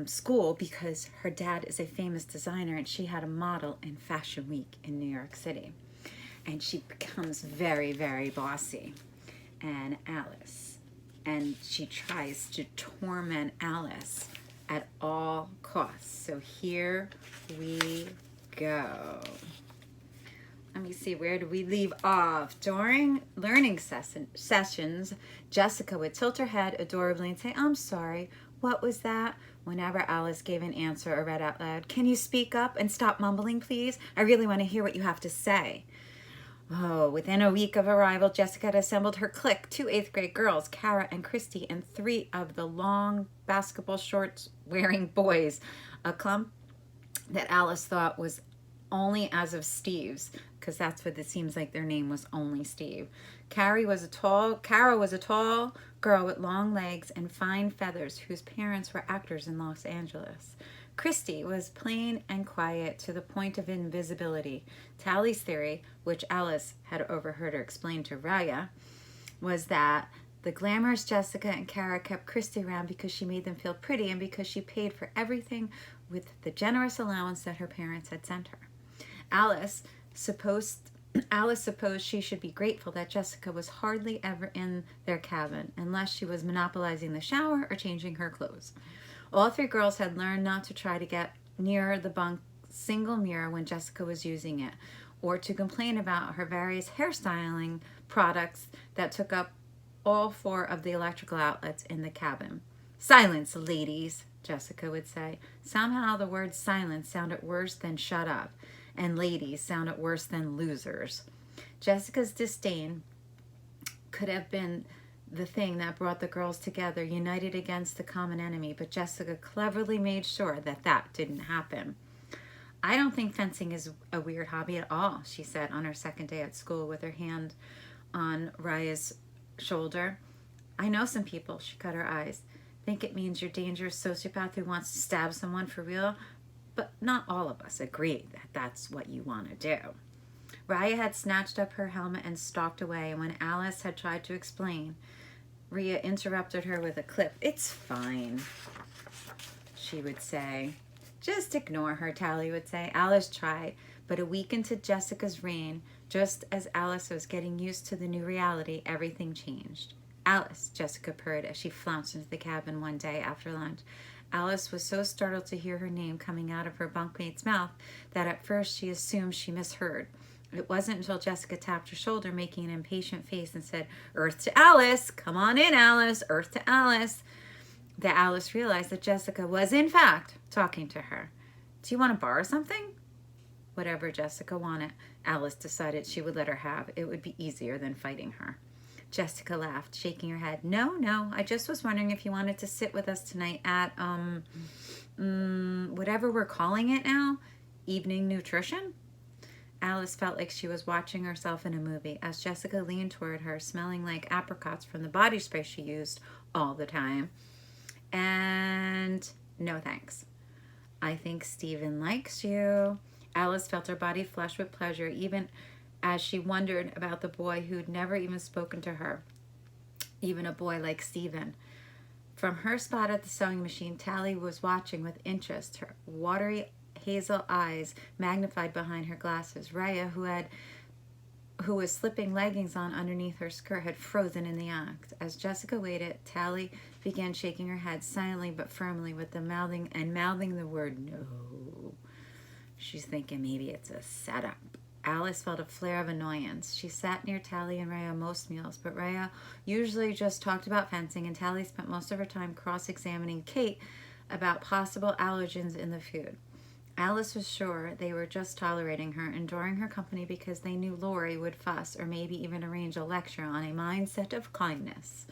school because her dad is a famous designer and she had a model in Fashion Week in New York City. And she becomes very, very bossy. And she tries to torment Alice at all costs. So here we go. Let me see, where do we leave off? During learning sessions, Jessica would tilt her head adorably and say, "I'm sorry, what was that?" Whenever Alice gave an answer or read out loud, "Can you speak up and stop mumbling, please? I really want to hear what you have to say." Oh, within a week of arrival, Jessica had assembled her clique, 2 8th-grade girls, Kara and Christy, and 3 of the long basketball shorts-wearing boys, a clump that Alice thought was only as of Steve's, because that's what it seems like their name was, only Steve. Kara was a tall girl with long legs and fine feathers whose parents were actors in Los Angeles. Christy was plain and quiet to the point of invisibility. Tally's theory, which Alice had overheard her explain to Raya, was that the glamorous Jessica and Kara kept Christy around because she made them feel pretty and because she paid for everything with the generous allowance that her parents had sent her. Alice supposed she should be grateful that Jessica was hardly ever in their cabin unless she was monopolizing the shower or changing her clothes. All 3 girls had learned not to try to get near the bunk's single mirror when Jessica was using it, or to complain about her various hairstyling products that took up all 4 of the electrical outlets in the cabin. "Silence, ladies," Jessica would say. Somehow the word silence sounded worse than shut up, and ladies sounded worse than losers. Jessica's disdain could have been the thing that brought the girls together, united against the common enemy, but Jessica cleverly made sure that that didn't happen. "I don't think fencing is a weird hobby at all," she said on her second day at school with her hand on Raya's shoulder. "I know some people," she cut her eyes, "think it means you're a dangerous sociopath who wants to stab someone for real, but not all of us agree that that's what you want to do." Raya had snatched up her helmet and stalked away, and when Alice had tried to explain, Rhea interrupted her with a clip. "It's fine," she would say. "Just ignore her," Tally would say. Alice tried, but a week into Jessica's reign, just as Alice was getting used to the new reality, everything changed. "Alice," Jessica purred as she flounced into the cabin one day after lunch. Alice was so startled to hear her name coming out of her bunkmate's mouth that at first she assumed she misheard. It wasn't until Jessica tapped her shoulder, making an impatient face, and said, "Earth to Alice! Come on in, Alice! Earth to Alice!" that Alice realized that Jessica was, in fact, talking to her. "Do you want to borrow something?" Whatever Jessica wanted, Alice decided she would let her have. It would be easier than fighting her. Jessica laughed, shaking her head. No, I just was wondering if you wanted to sit with us tonight at, whatever we're calling it now, evening nutrition?" Alice felt like she was watching herself in a movie as Jessica leaned toward her, smelling like apricots from the body spray she used all the time. "And no thanks. I think Stephen likes you." Alice felt her body flush with pleasure, even as she wondered about the boy who'd never even spoken to her, even a boy like Stephen. From her spot at the sewing machine, Tally was watching with interest, her watery hazel eyes magnified behind her glasses. Raya, who was slipping leggings on underneath her skirt, had frozen in the act. As Jessica waited, Tally began shaking her head silently but firmly with the mouthing the word no. She's thinking maybe it's a setup. Alice felt a flare of annoyance. She sat near Tally and Raya most meals, but Raya usually just talked about fencing, and Tally spent most of her time cross-examining Kate about possible allergens in the food. Alice was sure they were just tolerating her, enduring her company because they knew Lori would fuss or maybe even arrange a lecture on a mindset of kindness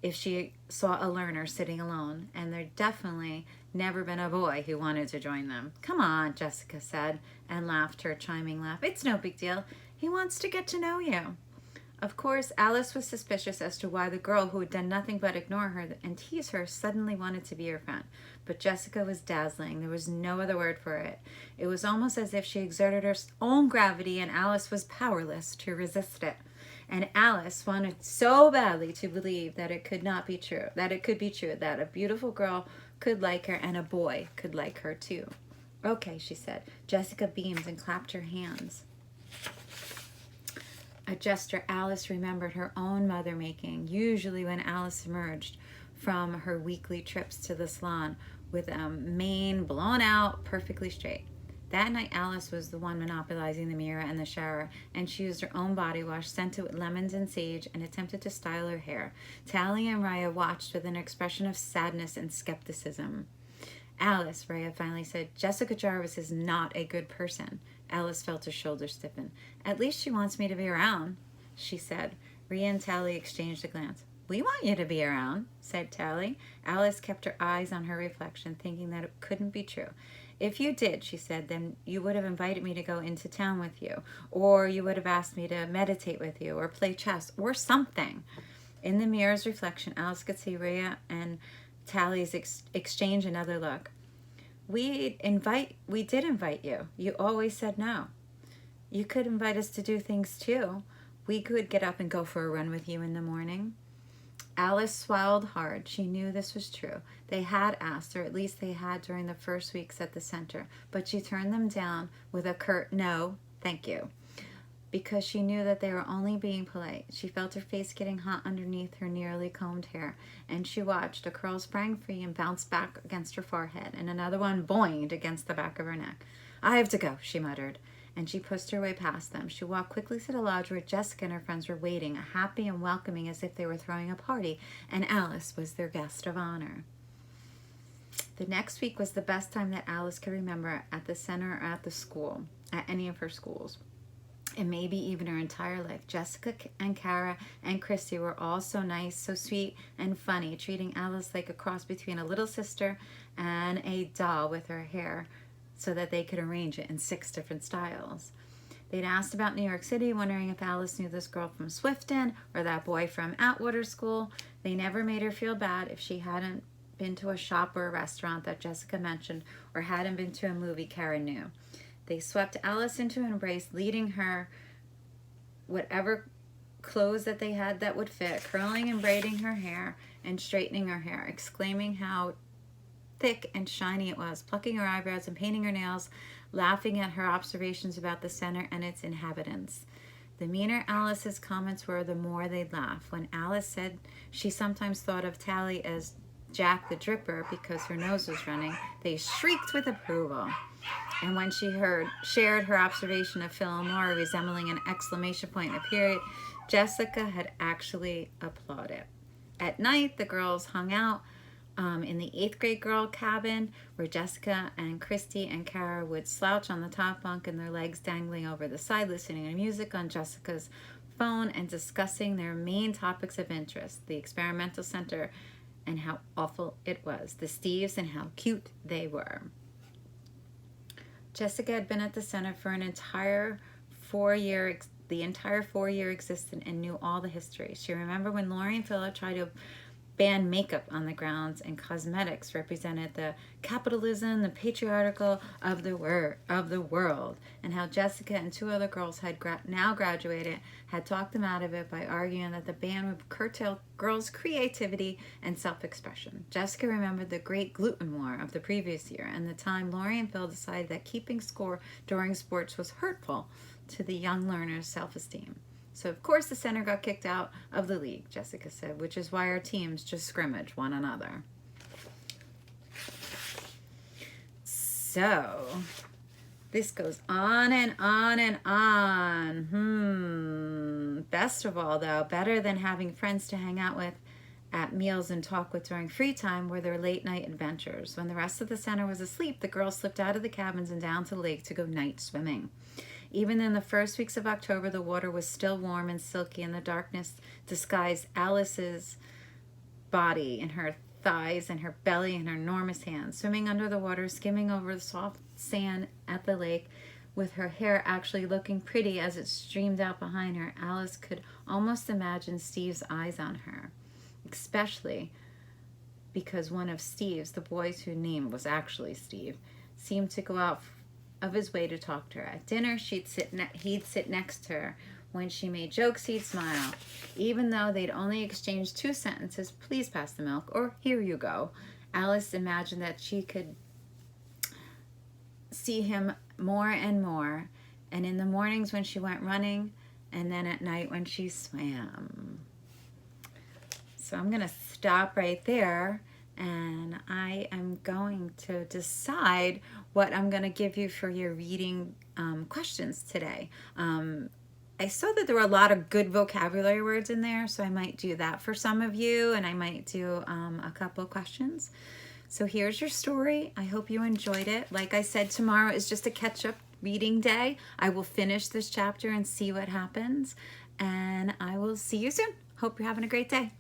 if she saw a learner sitting alone, and there'd definitely never been a boy who wanted to join them. "Come on," Jessica said, and laughed her chiming laugh. "It's no big deal. He wants to get to know you." Of course, Alice was suspicious as to why the girl who had done nothing but ignore her and tease her suddenly wanted to be her friend. But Jessica was dazzling. There was no other word for it. It was almost as if she exerted her own gravity and Alice was powerless to resist it. And Alice wanted so badly to believe that it could not be true, that it could be true, that a beautiful girl could like her, and a boy could like her too. Okay, she said. Jessica beamed and clapped her hands. A gesture Alice remembered her own mother making, usually when Alice emerged from her weekly trips to the salon with a mane blown out perfectly straight. That night, Alice was the one monopolizing the mirror and the shower, and she used her own body wash scented with lemons and sage and attempted to style her hair. Tally and Raya watched with an expression of sadness and skepticism. Alice, Raya finally said, Jessica Jarvis is not a good person. Alice felt her shoulders stiffen. At least she wants me to be around, she said. Rhea and Tally exchanged a glance. We want you to be around, said Tally. Alice kept her eyes on her reflection, thinking that it couldn't be true. If you did, she said, then you would have invited me to go into town with you, or you would have asked me to meditate with you, or play chess, or something. In the mirror's reflection, Alice could see Rhea and Tally's exchange another look. We did invite you. You always said no. You could invite us to do things too. We could get up and go for a run with you in the morning. Alice swallowed hard. She knew this was true. They had asked, or at least they had during the first weeks at the center, but she turned them down with a curt no, thank you, because she knew that they were only being polite. She felt her face getting hot underneath her nearly combed hair, and she watched. A curl sprang free and bounced back against her forehead, and another one boinged against the back of her neck. I have to go, she muttered, and she pushed her way past them. She walked quickly to the lodge where Jessica and her friends were waiting, happy and welcoming as if they were throwing a party, and Alice was their guest of honor. The next week was the best time that Alice could remember at the center or at the school, at any of her schools, and maybe even her entire life. Jessica and Kara and Christy were all so nice, so sweet and funny, treating Alice like a cross between a little sister and a doll with her hair so that they could arrange it in 6 different styles. They'd asked about New York City, wondering if Alice knew this girl from Swifton or that boy from Atwater School. They never made her feel bad if she hadn't been to a shop or a restaurant that Jessica mentioned or hadn't been to a movie Kara knew. They swept Alice into an embrace, leading her whatever clothes that they had that would fit, curling and braiding her hair and straightening her hair, exclaiming how thick and shiny it was, plucking her eyebrows and painting her nails, laughing at her observations about the center and its inhabitants. The meaner Alice's comments were, the more they'd laugh. When Alice said she sometimes thought of Tally as Jack the Dripper because her nose was running, they shrieked with approval. And when she shared her observation of Phil and Laura resembling an exclamation point in a period, Jessica had actually applauded. At night, the girls hung out in the 8th grade girl cabin where Jessica and Christy and Kara would slouch on the top bunk and their legs dangling over the side, listening to music on Jessica's phone and discussing their main topics of interest, the experimental center and how awful it was, the Steves and how cute they were. Jessica had been at the center for the entire 4-year existence and knew all the history. She remembered when Lori and Philip tried to ban makeup on the grounds and cosmetics represented the capitalism, the patriarchal of the world, and how Jessica and 2 other girls had now graduated had talked them out of it by arguing that the ban would curtail girls' creativity and self-expression. Jessica remembered the great gluten war of the previous year and the time Lori and Phil decided that keeping score during sports was hurtful to the young learner's self-esteem. So, of course, the center got kicked out of the league, Jessica said, which is why our teams just scrimmage one another. So, this goes on and on and on. Best of all, though, better than having friends to hang out with at meals and talk with during free time were their late-night adventures. When the rest of the center was asleep, the girls slipped out of the cabins and down to the lake to go night swimming. Even in the first weeks of October, the water was still warm and silky, and the darkness disguised Alice's body and her thighs and her belly and her enormous hands. Swimming under the water, skimming over the soft sand at the lake, with her hair actually looking pretty as it streamed out behind her, Alice could almost imagine Steve's eyes on her, especially because one of Steve's, the boys whose name was actually Steve, seemed to go out of his way to talk to her. At dinner, he'd sit next to her. When she made jokes, he'd smile. Even though they'd only exchanged 2 sentences, please pass the milk, or here you go. Alice imagined that she could see him more and more, and in the mornings when she went running, and then at night when she swam. So I'm going to stop right there, and I am going to decide what I'm going to give you for your reading questions today. I saw that there were a lot of good vocabulary words in there, so I might do that for some of you, and I might do a couple of questions. So here's your story. I hope you enjoyed it. Like I said, tomorrow is just a catch-up reading day. I will finish this chapter and see what happens, and I will see you soon. Hope you're having a great day.